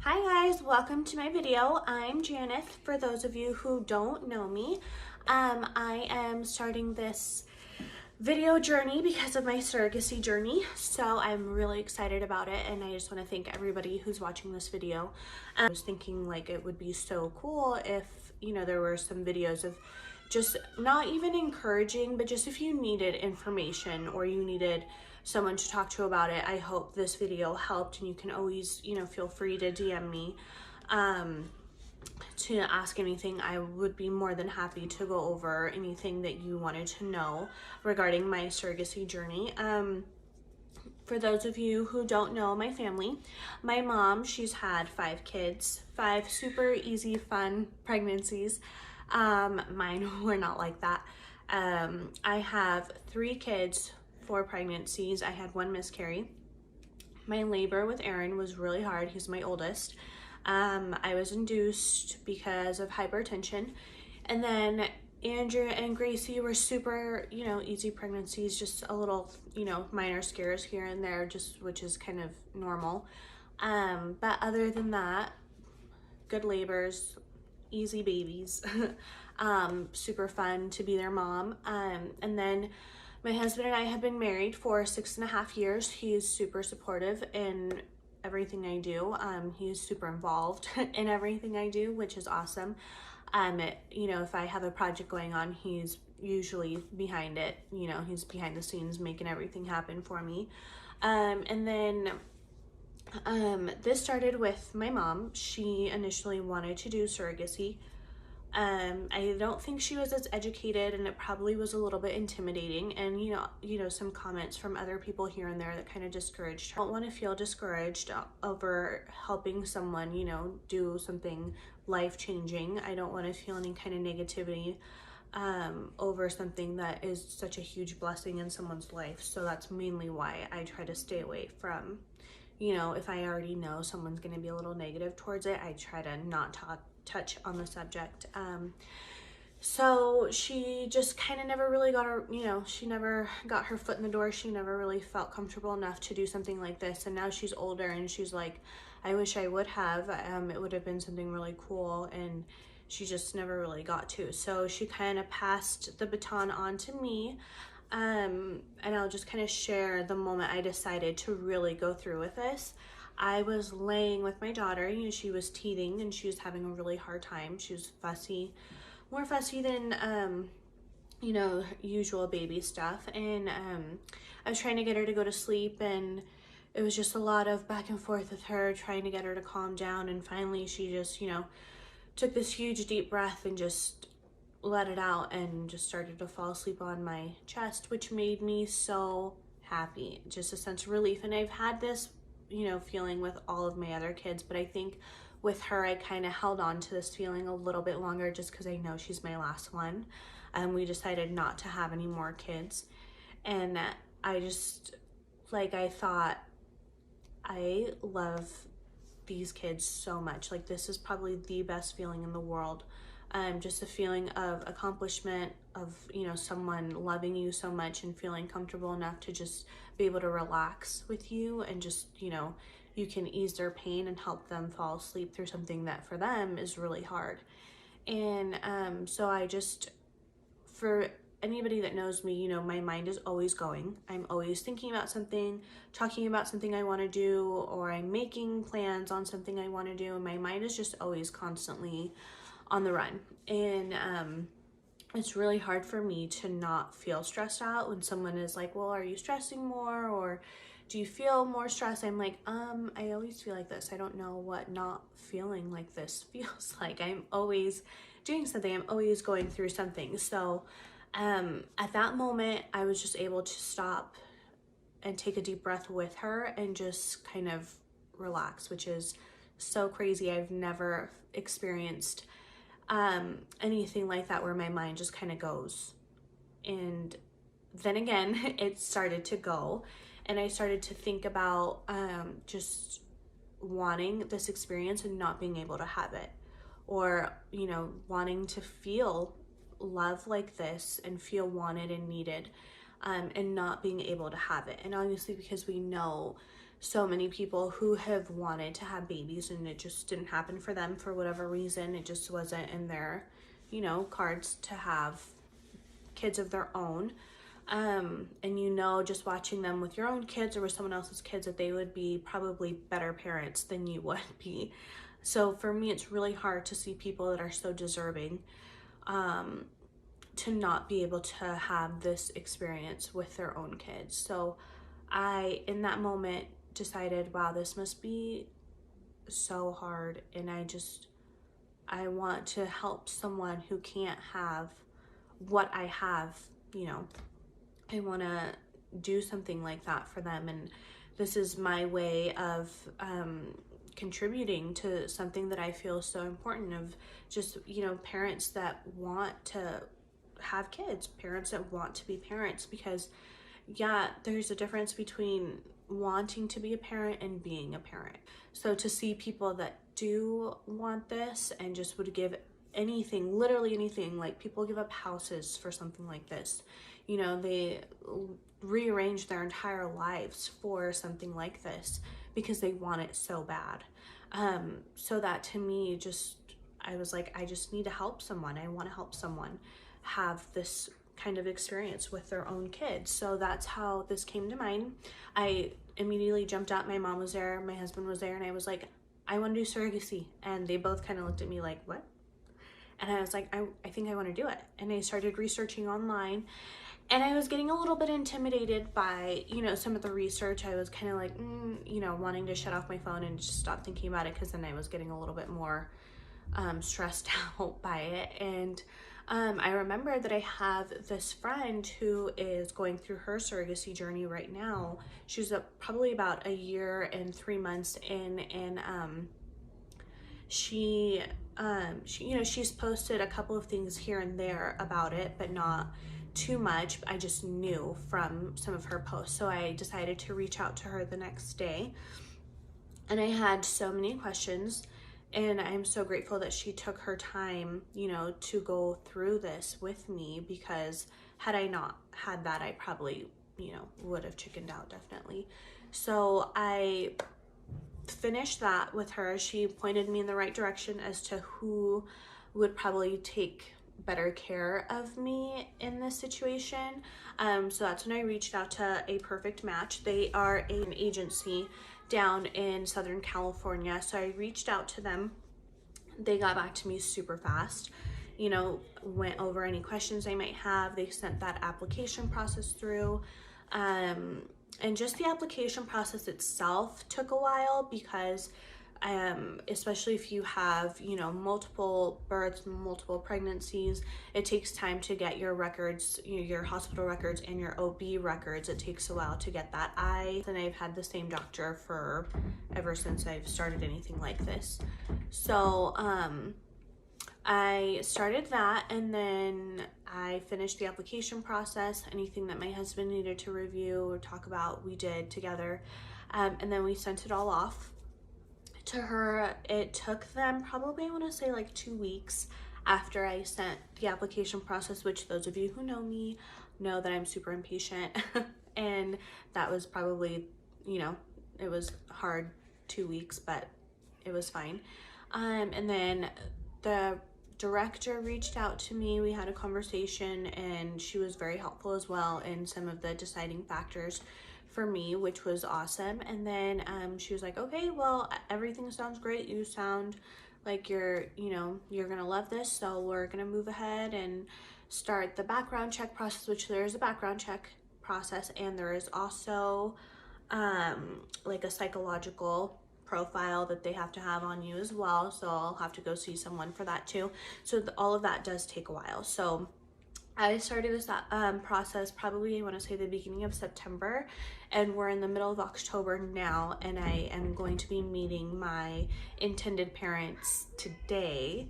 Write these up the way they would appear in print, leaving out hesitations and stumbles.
Hi guys, welcome to my video. I'm Janice, for those of you who don't know me. I am starting this video journey because of my surrogacy journey, so I'm really excited about it, and I just want to thank everybody who's watching this video. I was thinking like it would be so cool if, you know, there were some videos of just not even encouraging, but just if you needed information or you needed someone to talk to about it. I hope this video helped, and you can always, you know, feel free to DM me to ask anything. I would be more than happy to go over anything that you wanted to know regarding my surrogacy journey. For those of you who don't know my family, my mom, she's had 5 kids, 5 super easy, fun pregnancies. Mine were not like that. I have 3 kids, 4 pregnancies. I had 1 miscarry. My labor with Aaron was really hard. He's my oldest. I was induced because of hypertension. And then Andrew and Gracie were super, you know, easy pregnancies, just a little, you know, minor scares here and there, just which is kind of normal. But other than that, good labors, easy babies, super fun to be their mom. And then my husband and I have been married for 6.5 years. He is super supportive in everything I do. He's super involved in everything I do, which is awesome. You know, if I have a project going on, he's usually behind it. You know, he's behind the scenes making everything happen for me. And then this started with my mom. She initially wanted to do surrogacy. I don't think she was as educated, and it probably was a little bit intimidating, and you know some comments from other people here and there that kind of discouraged her. I don't want to feel discouraged over helping someone, you know, do something life-changing. I don't want to feel any kind of negativity over something that is such a huge blessing in someone's life. So that's mainly why I try to stay away from, you know, if I already know someone's going to be a little negative towards it, I try to not touch on the subject. So she just kind of never really got her, you know, she never got her foot in the door. She never really felt comfortable enough to do something like this. And now she's older and she's like, I wish I would have. It would have been something really cool, and she just never really got to. So she kind of passed the baton on to me. And I'll just kind of share the moment I decided to really go through with this. I was laying with my daughter, you know, she was teething and she was having a really hard time. She was fussy, more fussy than, you know, usual baby stuff. And I was trying to get her to go to sleep, and it was just a lot of back and forth with her, trying to get her to calm down. And finally she just, you know, took this huge deep breath and just let it out and just started to fall asleep on my chest, which made me so happy, just a sense of relief. And I've had this, you know, feeling with all of my other kids, but I think with her I kind of held on to this feeling a little bit longer just because I know she's my last one. We decided not to have any more kids, and I just, like, I thought, I love these kids so much. Like, this is probably the best feeling in the world. Just a feeling of accomplishment, of, you know, someone loving you so much and feeling comfortable enough to just be able to relax with you, and just, you know, you can ease their pain and help them fall asleep through something that for them is really hard. And so I just, for anybody that knows me, you know, my mind is always going. I'm always thinking about something, talking about something I want to do, or I'm making plans on something I want to do, and my mind is just always constantly on the run. And it's really hard for me to not feel stressed out when someone is like, well, are you stressing more, or do you feel more stressed? I'm like, I always feel like this. I don't know what not feeling like this feels like. I'm always doing something. I'm always going through something. So at that moment, I was just able to stop and take a deep breath with her and just kind of relax, which is so crazy. I've never experienced anything like that where my mind just kind of goes. And then again, it started to go, and I started to think about just wanting this experience and not being able to have it, or, you know, wanting to feel love like this and feel wanted and needed, and not being able to have it. And obviously, because we know so many people who have wanted to have babies and it just didn't happen for them for whatever reason. It just wasn't in their, cards to have kids of their own. And just watching them with your own kids or with someone else's kids, that they would be probably better parents than you would be. So for me, it's really hard to see people that are so deserving to not be able to have this experience with their own kids. So I, in that moment, decided, wow, this must be so hard. And I want to help someone who can't have what I have, I want to do something like that for them. And this is my way of contributing to something that I feel so important, of just, parents that want to have kids, parents that want to be parents, because there's a difference between wanting to be a parent and being a parent. So to see people that do want this and just would give anything, literally anything, like people give up houses for something like this, they rearrange their entire lives for something like this because they want it so bad. So that to me, I was like, I just need to help someone. I want to help someone have this kind of experience with their own kids. So that's how this came to mind. I immediately jumped out. My mom was there, my husband was there, and I was like, I want to do surrogacy. And they both kind of looked at me like, what? And I was like, I think I want to do it. And I started researching online, and I was getting a little bit intimidated by, some of the research. I was kind of like, wanting to shut off my phone and just stop thinking about it, because then I was getting a little bit more stressed out by it. And I remember that I have this friend who is going through her surrogacy journey right now. She's probably about a year and 3 months in, and she's posted a couple of things here and there about it, but not too much. I just knew from some of her posts. So I decided to reach out to her the next day, and I had so many questions. And I'm so grateful that she took her time, to go through this with me, because had I not had that, I probably, would have chickened out, definitely. So I finished that with her. She pointed me in the right direction as to who would probably take better care of me in this situation. So that's when I reached out to A Perfect Match. They are an agency down in Southern California. So I reached out to them. They got back to me super fast, went over any questions I might have. They sent that application process through. And just the application process itself took a while, because especially if you have, multiple births, multiple pregnancies, it takes time to get your records, your hospital records and your OB records. It takes a while to get that. And I've had the same doctor for ever since I've started anything like this. So I started that, and then I finished the application process. Anything that my husband needed to review or talk about, we did together. And then we sent it all off to her. It took them probably, I want to say, like 2 weeks after I sent the application process, which those of you who know me know that I'm super impatient. And that was probably, it was hard 2 weeks, but it was fine. And then the director reached out to me. We had a conversation, and she was very helpful as well in some of the deciding factors for me, which was awesome. And then she was like, okay, well, everything sounds great. You sound like you're gonna love this. So we're gonna move ahead and start the background check process, which there is a background check process, and there is also like a psychological profile that they have to have on you as well. So I'll have to go see someone for that too. So all of that does take a while. So I started this process probably, I want to say, the beginning of September, and we're in the middle of October now, and I am going to be meeting my intended parents today.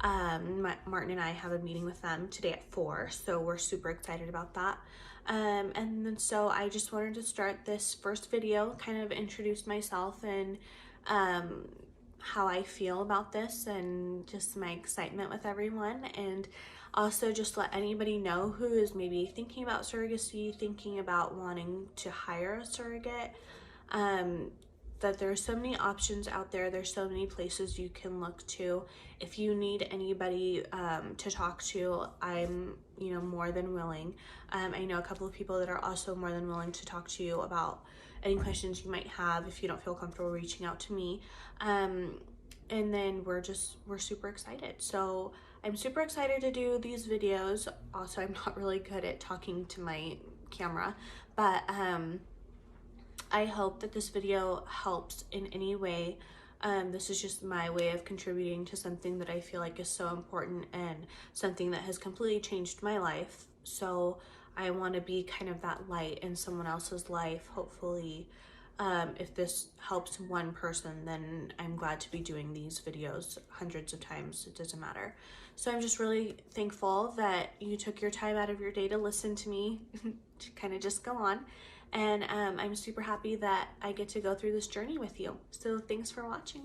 Martin and I have a meeting with them today at 4, so we're super excited about that. And then so I just wanted to start this first video, kind of introduce myself and how I feel about this, and just my excitement with everyone, and also just let anybody know who is maybe thinking about surrogacy, thinking about wanting to hire a surrogate, that there's so many options out there. There's so many places you can look to. If you need anybody to talk to, I'm, you know, more than willing. I know a couple of people that are also more than willing to talk to you about any questions you might have if you don't feel comfortable reaching out to me. And then we're super excited. So I'm super excited to do these videos. Also, I'm not really good at talking to my camera, but I hope that this video helps in any way. This is just my way of contributing to something that I feel like is so important and something that has completely changed my life. So I want to be kind of that light in someone else's life, hopefully. If this helps one person, then I'm glad to be doing these videos hundreds of times. It doesn't matter. So I'm just really thankful that you took your time out of your day to listen to me to kind of just go on. And I'm super happy that I get to go through this journey with you. So thanks for watching.